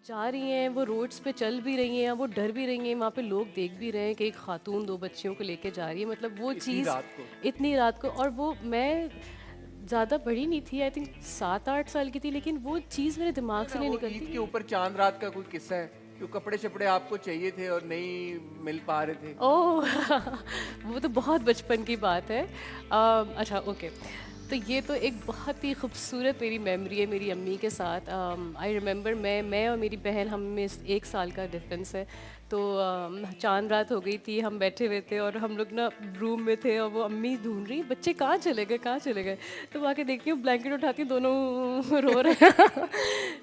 जा रही हैं, वो रोड्स पे चल भी रही हैं, वो डर भी रही हैं, वहाँ पे लोग देख भी रहे हैं कि एक खातून 2 बच्चियों को लेके जा रही है। मतलब वो इतनी चीज़ रात को। इतनी रात को, और वो मैं ज़्यादा बड़ी नहीं थी, आई थिंक 7-8 साल की थी, लेकिन वो चीज़ मेरे दिमाग है से ना, नहीं वो निकलती ईद के कि ऊपर चांद रात का कोई किस्सा है कि कपड़े शपड़े आपको चाहिए थे और नहीं मिल पा रहे थे। ओह! वो तो बहुत बचपन की बात है। अच्छा, ओके। तो ये तो एक बहुत ही खूबसूरत मेरी मेमोरी है मेरी अम्मी के साथ। आई रिमेंबर मैं और मेरी बहन, हम में 1 साल का डिफरेंस है। तो चाँद रात हो गई थी, हम बैठे हुए थे और हम लोग ना रूम में थे और वो अम्मी ढूँढ रही, बच्चे कहाँ चले गए, कहाँ चले गए? तो वो आके देखती हूँ, ब्लैंकेट उठाती हूँ, दोनों रो रहे हैं।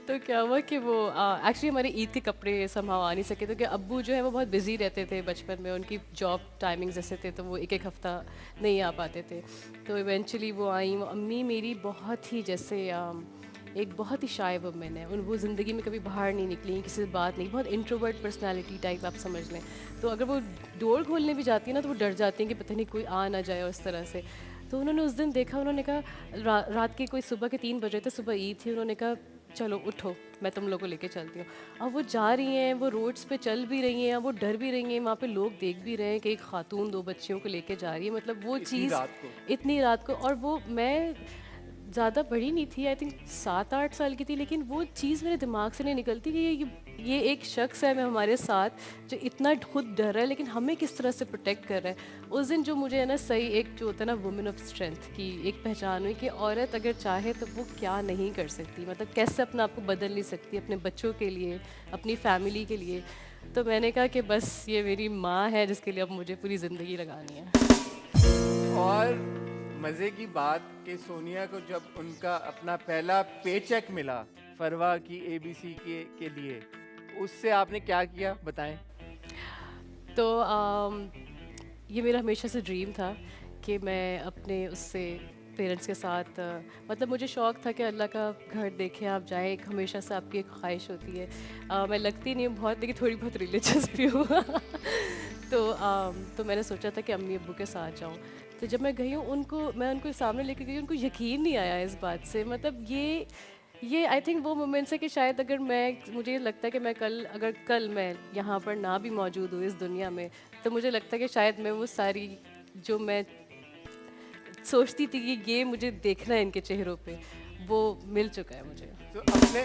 तो क्या हुआ कि वो एक्चुअली हमारे ईद के कपड़े समहाउ आ नहीं सके, तो क्या अब्बू जो है वो बहुत बिज़ी रहते थे बचपन में, उनकी जॉब टाइमिंग्स ऐसे थे, तो वो एक हफ़्ता नहीं आ पाते थे। तो इवेंचुअली वो आई, वो अम्मी मेरी बहुत ही जैसे एक बहुत ही शाय वुमन है, उन वो ज़िंदगी में कभी बाहर नहीं निकली, किसी से बात नहीं, बहुत इंट्रोवर्ट पर्सनालिटी टाइप आप समझ लें। तो अगर वो डोर खोलने भी जाती है ना, तो वो डर जाती हैं कि पता नहीं कोई आ ना जाए और इस तरह से। तो उन्होंने उस दिन देखा, उन्होंने कहा रात के कोई सुबह के 3 बजे थे, सुबह ईद थी, उन्होंने कहा चलो उठो, मैं तुम लोग को लेके चलती हूँ। अब वो जा रही हैं, वो रोड्स पे चल भी रही हैं, वो डर भी रही हैं, वहाँ पे लोग देख भी रहे हैं कि एक खातून 2 बच्चियों को लेके जा रही है। मतलब वो इतनी चीज़ रात को। इतनी रात को, और वो मैं ज़्यादा बड़ी नहीं थी, आई थिंक 7-8 साल की थी, लेकिन वो चीज़ मेरे दिमाग से नहीं निकलती कि ये एक शख्स है मैं हमारे साथ, जो इतना खुद डर रहा है लेकिन हमें किस तरह से प्रोटेक्ट कर रहा है। उस दिन जो मुझे है ना, सही एक जो होता है ना वुमेन ऑफ स्ट्रेंथ की एक पहचान हुई कि औरत अगर चाहे तो वो क्या नहीं कर सकती, मतलब कैसे अपने आप को बदल नहीं सकती अपने बच्चों के लिए, अपनी फैमिली के लिए। तो मैंने कहा कि बस ये मेरी माँ है जिसके लिए अब मुझे पूरी ज़िंदगी लगानी है। और मजे की बात कि सोनिया को जब उनका अपना पहला पेचेक मिला फरवा की एबीसी के लिए, उससे आपने क्या किया बताएं। तो ये मेरा हमेशा से ड्रीम था कि मैं अपने उससे पेरेंट्स के साथ मतलब मुझे शौक़ था कि अल्लाह का घर देखें आप जाएं, एक हमेशा से आपकी एक ख्वाहिश होती है। मैं लगती नहीं हूँ बहुत, लेकिन थोड़ी बहुत रिलीजियस भी हूँ। तो मैंने सोचा था कि अम्मी अब्बू के साथ जाऊँ। तो जब मैं गई हूँ, मैं उनको सामने लेके गई, उनको यकीन नहीं आया इस बात से। मतलब ये आई थिंक वो मोमेंट्स है कि शायद अगर मुझे लगता है कि अगर कल मैं यहाँ पर ना भी मौजूद हूँ इस दुनिया में, तो मुझे लगता है कि शायद मैं वो सारी जो मैं सोचती थी कि ये मुझे देखना है इनके चेहरों पे, वो मिल चुका है मुझे। तो अपने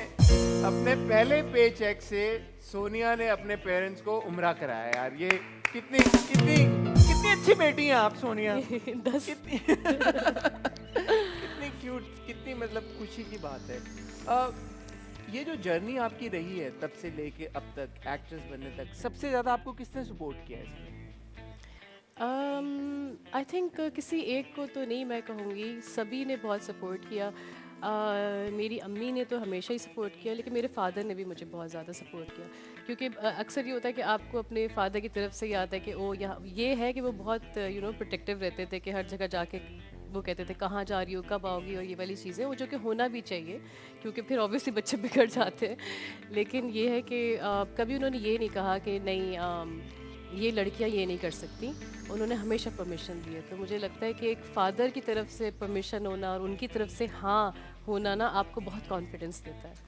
अपने पहले पेचेक से सोनिया ने अपने पेरेंट्स को उम्रा कराया यार। ये कितनी कितनी कितनी अच्छी बेटी हैं आप सोनिया। 10। कितनी कितनी क्यूट, कितनी मतलब खुशी की बात है। ये जो जर्नी आपकी रही है तब से लेके अब तक एक्ट्रेस बनने तक, सबसे ज्यादा आपको किसने सपोर्ट किया है इसमें? आई थिंक किसी एक को तो नहीं मैं कहूँगी, सभी ने बहुत सपोर्ट किया। मेरी अम्मी ने तो हमेशा ही सपोर्ट किया, लेकिन मेरे फ़ादर ने भी मुझे बहुत ज़्यादा सपोर्ट किया, क्योंकि अक्सर ये होता है कि आपको अपने फ़ादर की तरफ से ही आता है कि ओ यहाँ ये है कि वो बहुत प्रोटेक्टिव रहते थे, कि हर जगह जाके वो कहते थे कहाँ जा रही हो, कब आओगी, और ये वाली चीज़ें वो जो कि होना भी चाहिए, क्योंकि फिर ऑब्वियसली बच्चे बिगड़ जाते हैं। लेकिन ये है कि कभी उन्होंने ये नहीं कहा कि नहीं ये लड़कियां ये नहीं कर सकती। उन्होंने हमेशा परमिशन दी है। तो मुझे लगता है कि एक फ़ादर की तरफ से परमिशन होना और उनकी तरफ से हाँ होना ना, आपको बहुत कॉन्फिडेंस देता है।